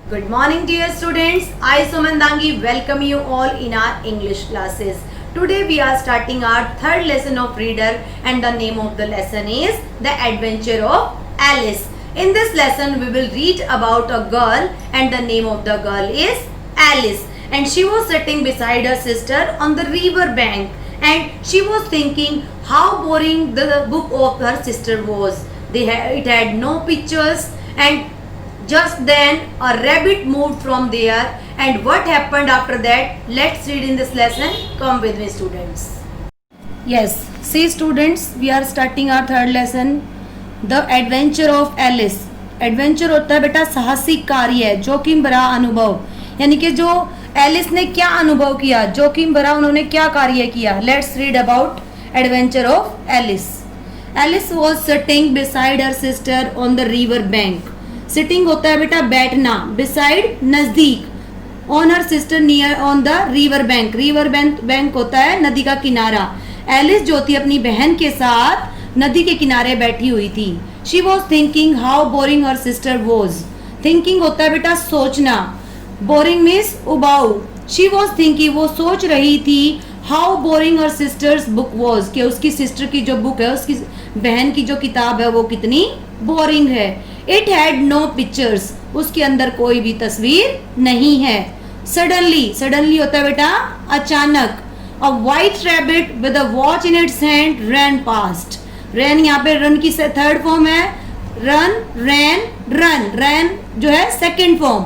Good morning dear students, I Sumandangi welcome you all in our English classes. Today we are starting our third lesson of reader and the name of the lesson is The Adventure of Alice. In this lesson we will read about a girl and the name of the girl is Alice, and she was sitting beside her sister on the river bank and she was thinking how boring the book of her sister was. It had no pictures, and just then a rabbit moved from there. And what happened after that? Let's read in this lesson. Come with me students. Yes, see students, we are starting our third lesson, The Adventure of Alice. Adventure होता है बेटा साहसिक कार्य, जोखिम भरा अनुभव, यानी कि जो एलिस ने क्या अनुभव किया, जोखिम भरा उन्होंने क्या कार्य किया. Let's read about adventure of Alice. Alice was sitting beside her sister on the river bank. Sitting होता है बेटा बैठना, बिसाइड नजदीक, on her sister near on the river bank. River bank होता है नदी का किनारा. एलिस जो थी अपनी बहन के साथ नदी के किनारे बैठी हुई थी. She was thinking how boring her sister was. Thinking होता है बेटा सोचना, बोरिंग मीन्स उबाऊ. शी वॉज थिंकिंग, वो सोच रही थी, how boring her sisters book was, कि उसकी सिस्टर की जो बुक है, उसकी बहन की जो किताब है वो कितनी बोरिंग है. इट हैड नो पिक्चर्स, उसके अंदर कोई भी तस्वीर नहीं है. सडनली, सडनली होता है बेटा अचानक. A white rabbit with a watch in its hand run past. Run यहाँ पे रन की थर्ड फॉर्म है, रन, रैन, रन. रैन जो है second form.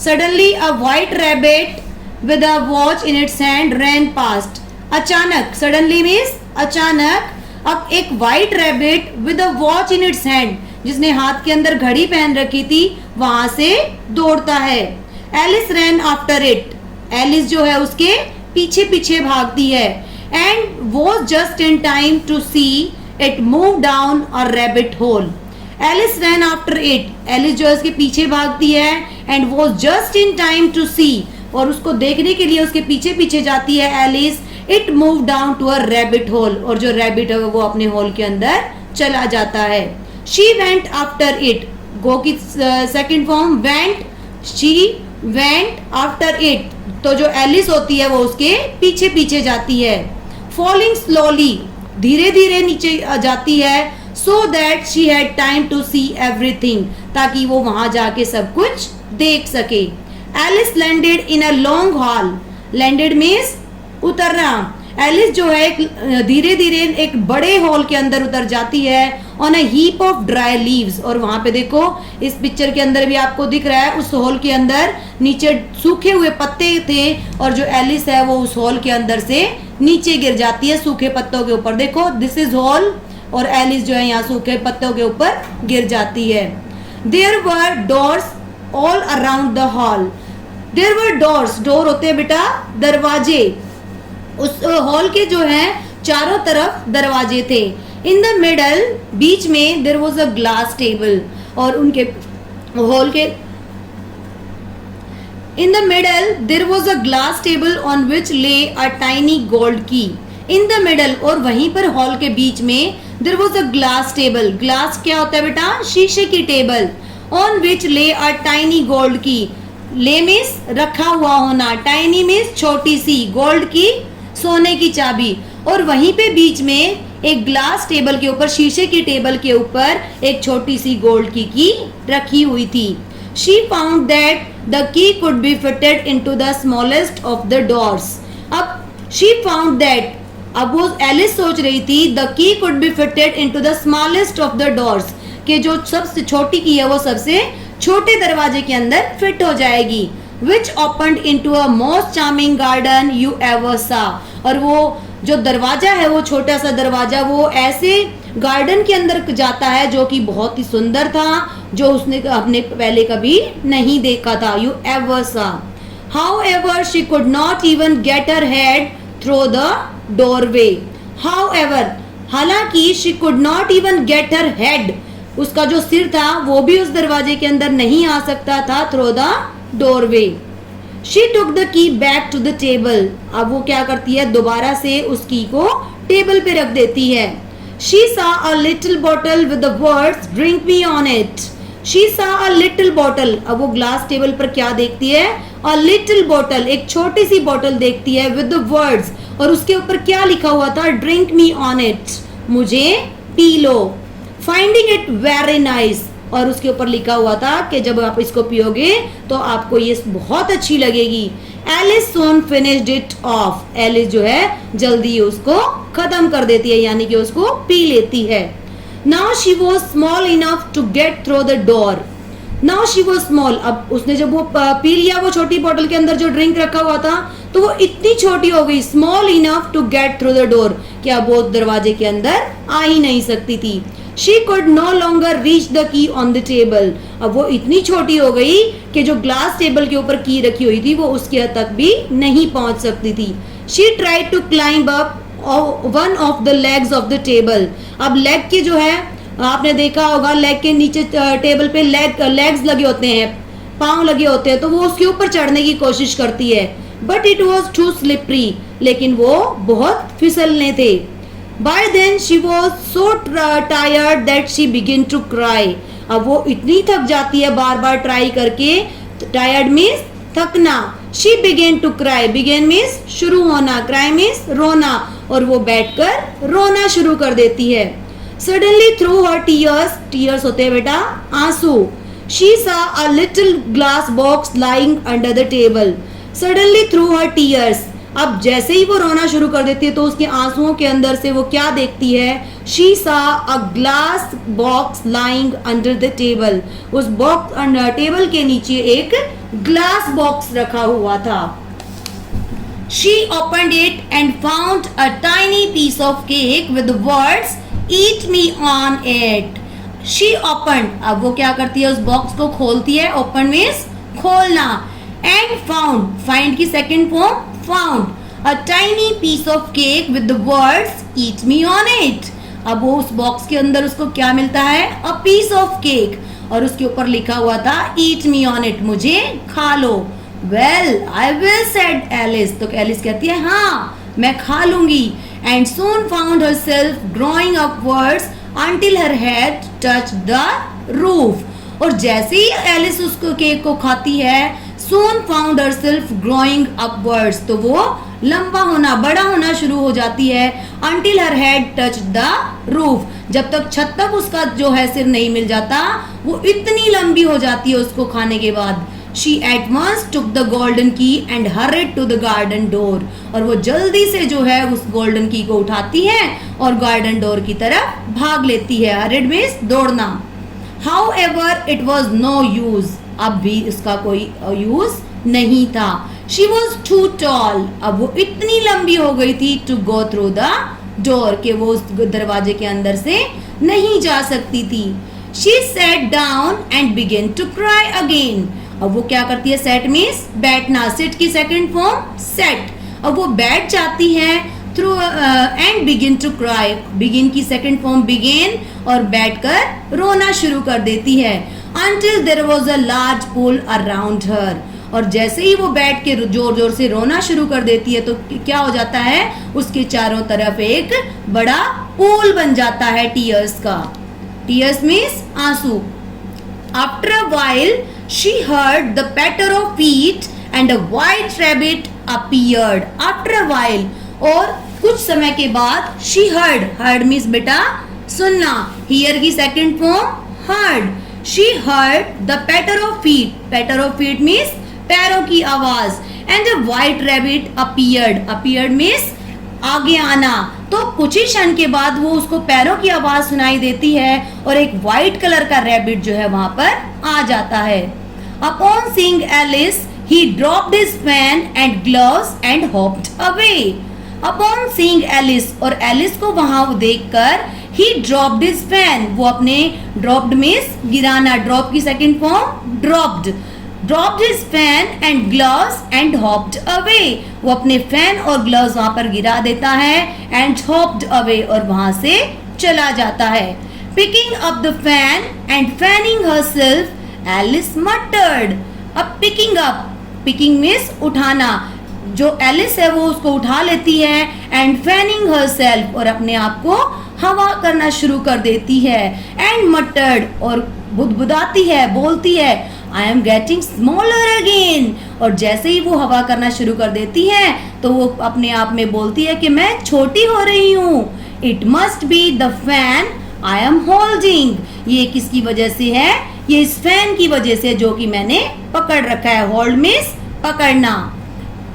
Suddenly a white rabbit with a watch in its hand run past. अचानक, suddenly means अचानक. अब एक white rabbit with a watch in its hand, जिसने हाथ के अंदर घड़ी पहन रखी थी, वहां से दौड़ता है. Alice ran after it. Alice जो है उसके पीछे पीछे भागती है. And was just in time to see it move down a rabbit hole. Alice ran after it. Alice जो है उसके पीछे भागती है. And was just in time to see, और उसको देखने के लिए उसके पीछे पीछे जाती है Alice. It move down to a rabbit hole, और जो रैबिट है वो अपने होल के अंदर चला जाता है. She went after it. Go की second form went. She went after it. तो जो एलिस होती है वो उसके पीछे पीछे जाती है. Falling slowly, धीरे धीरे नीचे जाती है. So that she had time to see everything, ताकि वो वहां जाके सब कुछ देख सके. Alice landed in a long hall. Landed means उतरना. एलिस जो है धीरे धीरे एक बड़े हॉल के अंदर उतर जाती है. On a heap of dry leaves, और वहां पे देखो इस पिक्चर के अंदर भी आपको दिख रहा है, उस हॉल के अंदर नीचे सूखे हुए पत्ते थे, और जो एलिस है वो उस हॉल के अंदर से नीचे गिर जाती है सूखे पत्तों के ऊपर. देखो दिस इज हॉल, और एलिस जो है यहाँ सूखे पत्तों के ऊपर गिर जाती है. There were doors all around the hall. There were doors, door होते हैं बेटा दरवाजे. उस हॉल के जो है चारों तरफ दरवाजे थे. इन द मिडल, बीच में, there was a glass table, और उनके हॉल के in the middle there was a glass table on which lay a tiny gold की. इन द मिडल, और वहीं पर हॉल के बीच में there was a glass table. Glass क्या होता है बेटा? शीशे की table. On which lay a tiny gold की. ले मीन्स रखा हुआ होना, टाइनी मीन्स छोटी सी, गोल्ड की सोने की चाबी. और वहीं पे बीच में एक ग्लास टेबल के ऊपर, शीशे की टेबल के ऊपर एक छोटी सी गोल्ड की रखी हुई थी. She found that the key could be fitted into the smallest of the doors. अब शी फाउंड दैट, अब वो एलिस सोच रही थी, the key could be fitted into the smallest of the doors, कि जो सबसे छोटी की है वो सबसे छोटे दरवाजे के अंदर फिट हो जाएगी. Which opened into a most charming garden you ever saw. और वो जो दरवाजा है, वो छोटा सा दरवाजा, वो ऐसे गार्डन के अंदर जाता है जो कि बहुत ही सुंदर था, जो उसने अपने पहले कभी नहीं देखा था. You ever saw. However, she could not even get her head through the doorway. However, हालांकि she could not even get her head, उसका जो सिर था वो भी उस दरवाजे के अंदर नहीं आ सकता था. Through the doorway. She took the key back to the table. अब वो क्या करती है, दोबारा से उस की को टेबल पे रख देती है. She saw a little bottle with the words drink me on it. She saw a little bottle, अब वो ग्लास टेबल पर क्या देखती है, अ लिटिल बॉटल, एक छोटी सी बॉटल देखती है विद द वर्ड्स, और उसके ऊपर क्या लिखा हुआ था, ड्रिंक मी ऑन इट, मुझे P low, finding it very nice, और उसके ऊपर लिखा हुआ था कि जब आप इसको पियोगे तो आपको ये बहुत अच्छी लगेगी। Alice soon finished it off, Alice जो है जल्दी उसको खत्म कर देती है, यानी कि उसको पी लेती है। Now she was small enough to get through the door, now she was small, अब उसने जब वो पी लिया वो छोटी बोतल के अंदर जो ड्रिंक रखा हुआ था, तो वो इतनी छोटी हो गई, small enough to get through the door, कि अब वो दरवाजे के अंदर आ ही नहीं सकती थी। She could no longer reach the key on the table, अब वो इतनी छोटी हो गई कि जो ग्लास टेबल के ऊपर की रखी हुई थी वो उसके हद तक भी नहीं पहुंच सकती थी। She tried to climb up one of the legs of the table, अब लेग के जो है आपने देखा होगा लेग के नीचे टेबल पे लेग्स लगे होते हैं, पांव लगे होते हैं, तो वो उसके ऊपर चढ़ने की कोशिश करती है। But it was too slippery, लेकिन वो बहुत फिसलने थे। By then she was so tired that she began to cry, अब वो इतनी थक जाती है बार बार ट्राई करके, tired means थकना, she began to cry, begin means शुरू होना, cry means रोना, और वो बैठकर रोना शुरू कर देती है। Suddenly through her tears, tears होते हैं बेटा आंसू, she saw a little glass box lying under the table, suddenly through her tears, अब जैसे ही वो रोना शुरू कर देती है तो उसके आंसुओं के अंदर से वो क्या देखती है, she saw a glass box lying under the table, उस बॉक्स टेबल के नीचे एक ग्लास बॉक्स रखा हुआ था। She opened it and found a tiny piece of cake with words eat me on it. She opened, अब वो क्या करती है, उस बॉक्स को खोलती है, ओपन मीन्स खोलना, एंड फाउंड, फाइंड की second form found a tiny piece of cake with the words eat me on it, अब वो उस बॉक्स के अंदर उसको क्या मिलता है, a piece of cake, और उसके ऊपर लिखा हुआ था eat me on it, मुझे खा लो। well I will said Alice, तो एलिस कहती है हाँ मैं खा लूंगी, and soon found herself growing upwards until her head touched the roof, और जैसे ही एलिस उसको केक को खाती है, soon found herself growing upwards, तो वो लंबा होना, बड़ा होना शुरू हो जाती है, until her head touched the roof, जब तक छत तक उसका जो है सिर नहीं मिल जाता, वो इतनी लंबी हो जाती है उसको खाने के बाद। She at once took the golden key and hurried to the garden door, और वो जल्दी से जो है उस गोल्डन की को उठाती है और गार्डन डोर की तरफ भाग लेती है। hurried means दौड़ना। However it was no use, अब भी इसका कोई यूज नहीं था। She was too tall, अब वो इतनी लंबी हो गई थी to go through the door, कि वो उस दरवाजे के अंदर से नहीं जा सकती थी। She sat down and began to cry again, अब वो क्या करती है, set means बैठना, sit की सेकंड फॉर्म set, अब वो बैठ जाती है through and begin to cry, begin की सेकंड फॉर्म बिगिन, और बैठकर रोना शुरू कर देती है। until there was a large pool around her, और जैसे ही वो बैठ के जोर जोर से रोना शुरू कर देती है तो क्या हो जाता है, उसके चारों तरफ एक बड़ा पूल बन जाता है टीयर्स का। टीयर्स मीन्स आंसू। After a while she heard the patter of feet and a white rabbit appeared. After a while, और कुछ समय के बाद, शी हर्ड, हर्ड मीन्स बेटा सुनना, हियर की second form heard. She heard the patter of feet. Patter of feet means पैरों की आवाज। And a white rabbit appeared. Appeared means आगे आना। तो कुछ ही क्षण के बाद वो उसको पैरों की आवाज सुनाई देती है और एक व्हाइट कलर का रैबिट जो है वहां पर आ जाता है। Upon seeing Alice, he dropped his fan and gloves and hopped away. Upon seeing Alice, और एलिस को वहां देखकर he dropped his fan, वो अपने dropped means गिराना, drop की second form dropped his fan and gloves and hopped away, वो अपने फैन और ग्लव्स वहां पर गिरा देता है and hopped away, और वहां से चला जाता है। Picking up the fan and fanning herself, Alice muttered. अब picking up, picking means उठाना, जो एलिस है वो उसको उठा लेती है, एंड फैनिंग हरसेल्फ, और अपने आप को हवा करना शुरू कर देती है। एंड मटर्ड और बुदबुदाती है, बोलती है I am getting smaller again. और जैसे ही वो हवा करना शुरू कर देती है तो वो अपने आप में बोलती है कि मैं छोटी हो रही हूँ। It must be the fan I am holding. ये किसकी वजह से है? ये इस फैन की वजह से जो कि मैंने पकड़ रखा है। होल्ड मीन्स पकड़ना।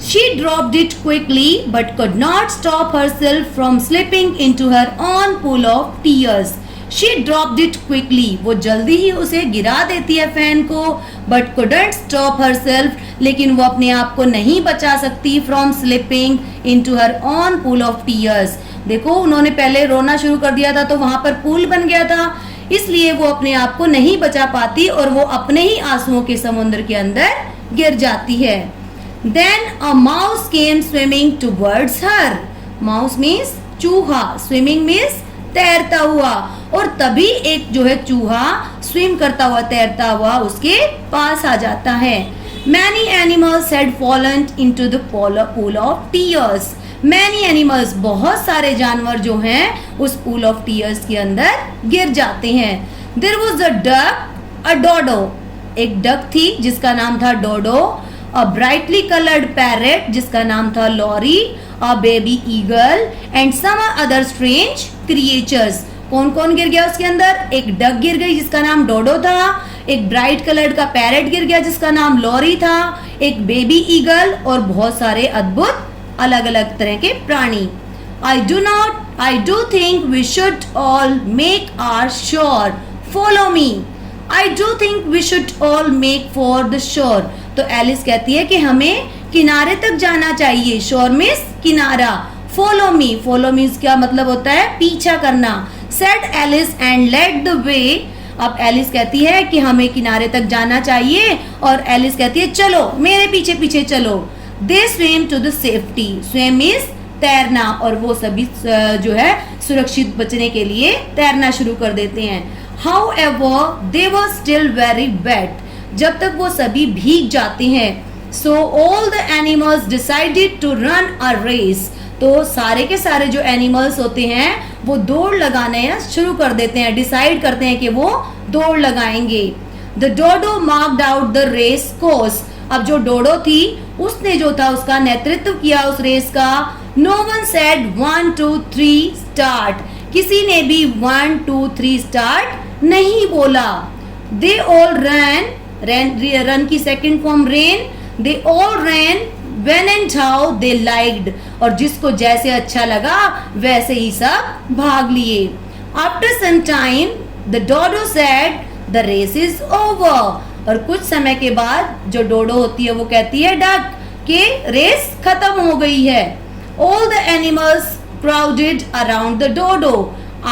She dropped it quickly but could not stop herself from slipping into her own pool of tears. She dropped it quickly. वो जल्दी ही उसे गिरा देती है फैन को, but couldn't stop herself. लेकिन वो अपने आप को नहीं बचा सकती from slipping into her own pool of tears. देखो उन्होंने पहले रोना शुरू कर दिया था तो वहां पर पूल बन गया था, इसलिए वो अपने आप को नहीं बचा पाती और वो अपने ही आंसुओं के समुद्र के अंदर गिर जाती है। Then a mouse came swimming towards her. Mouse means चूहा, swimming means तैरता हुआ। और तभी एक जो है चूहा स्विम करता हुआ तैरता हुआ उसके पास आ जाता है। Many animals had fallen into the pool of tears. Many animals बहुत सारे जानवर जो हैं उस pool of tears के अंदर गिर जाते हैं। There was a duck, a dodo. एक डक थी जिसका नाम था डोडो। A brightly colored parrot जिसका नाम था lorry, a baby eagle and some other strange creatures. कौन कौन गिर गया उसके अंदर? एक डक गिर गई जिसका नाम डोडो था, एक ब्राइट कलर्ड का पैरेट गिर गया जिसका नाम लॉरी था, एक बेबी ईगल और बहुत सारे अद्भुत अलग अलग तरह के प्राणी। I do think we should all make our shore. Follow me. I do think we should all make for the shore. तो एलिस कहती है कि हमें किनारे तक जाना चाहिए। शोर मीन्स किनारा। फॉलो मी, फॉलो मीन्स क्या मतलब होता है? पीछा करना। Said Alice and led the way. अब एलिस कहती है कि हमें किनारे तक जाना चाहिए और एलिस कहती है चलो मेरे पीछे पीछे चलो। They swim to the safety. Swim means तैरना और वो सभी जो है सुरक्षित बचने के लिए तैरना शुरू कर देते हैं। However, they were still very wet. जब तक वो सभी भीग जाते हैं। So all the animals decided to run a race. तो सारे के सारे जो एनिमल्स होते हैं वो दौड़ लगाने शुरू कर देते हैं, डिसाइड करते हैं कि वो दौड़ लगाएंगे। The dodo marked out the race course. अब जो डोडो थी उसने जो था उसका नेतृत्व किया उस रेस का। No one said 1 2 3 start. किसी ने भी 1 2 3 स्टार्ट नहीं बोला। They all ran रन की second form rain. They all ran when and how they liked. और जिसको जैसे अच्छा लगा वैसे ही सब भाग लिए। After some time, the dodo said, the race is over. और कुछ समय के बाद जो डोडो होती है वो कहती है डक कि रेस खत्म हो गई है। All the animals crowded around the dodo,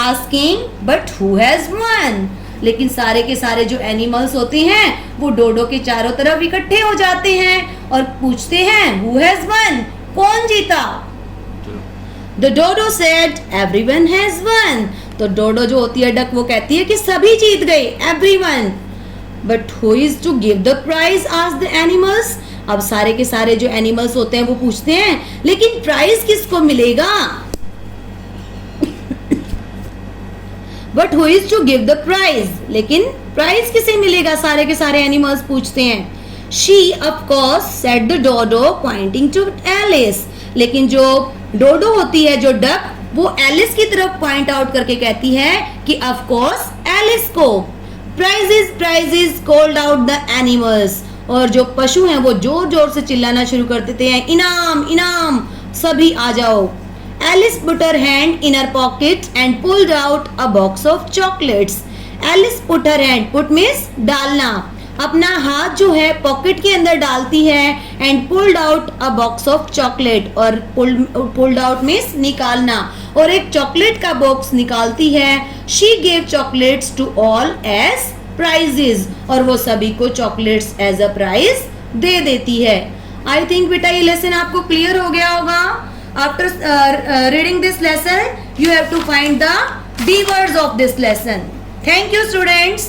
asking, but who has won? लेकिन सारे के सारे जो एनिमल्स होते हैं वो डोडो के चारों तरफ इकट्ठे हो जाते हैं और पूछते हैं हु हैज वन? कौन जीता? The dodo said everyone has won. तो डोडो जो होती है डक वो कहती है कि सभी जीत गए, everyone. But who is to give the prize? asked the animals. अब सारे के सारे जो एनिमल्स होते हैं वो पूछते हैं लेकिन प्राइज किसको मिलेगा? But who is to give the prize? लेकिन प्राइज किसे मिलेगा? सारे के सारे एनिमल्स पूछते हैं। She of course said the dodo pointing to Alice. लेकिन जो डोडो होती है जो डक वो एलिस की तरफ पॉइंट आउट करके कहती है कि of course एलिस को। Prizes, prizes called out the animals. और जो पशु हैं वो जोर जोर से चिल्लाना शुरू कर देते हैं इनाम इनाम, सभी आ जाओ। Alice put her hand in her pocket and pulled out a box of chocolates. Alice put her hand, put means डालना, अपना हाथ जो है पॉकेट के अंदर डालती है and pulled out a box of chocolate. और pulled out means निकालना, और एक चॉकलेट का बॉक्स निकालती है। She gave chocolates to all as prizes. और वो सभी को चॉकलेट्स as a prize दे देती है। I think बेटा ये लेसन आपको क्लियर हो गया होगा। After reading this lesson, you have to find the D words of this lesson. Thank you, students.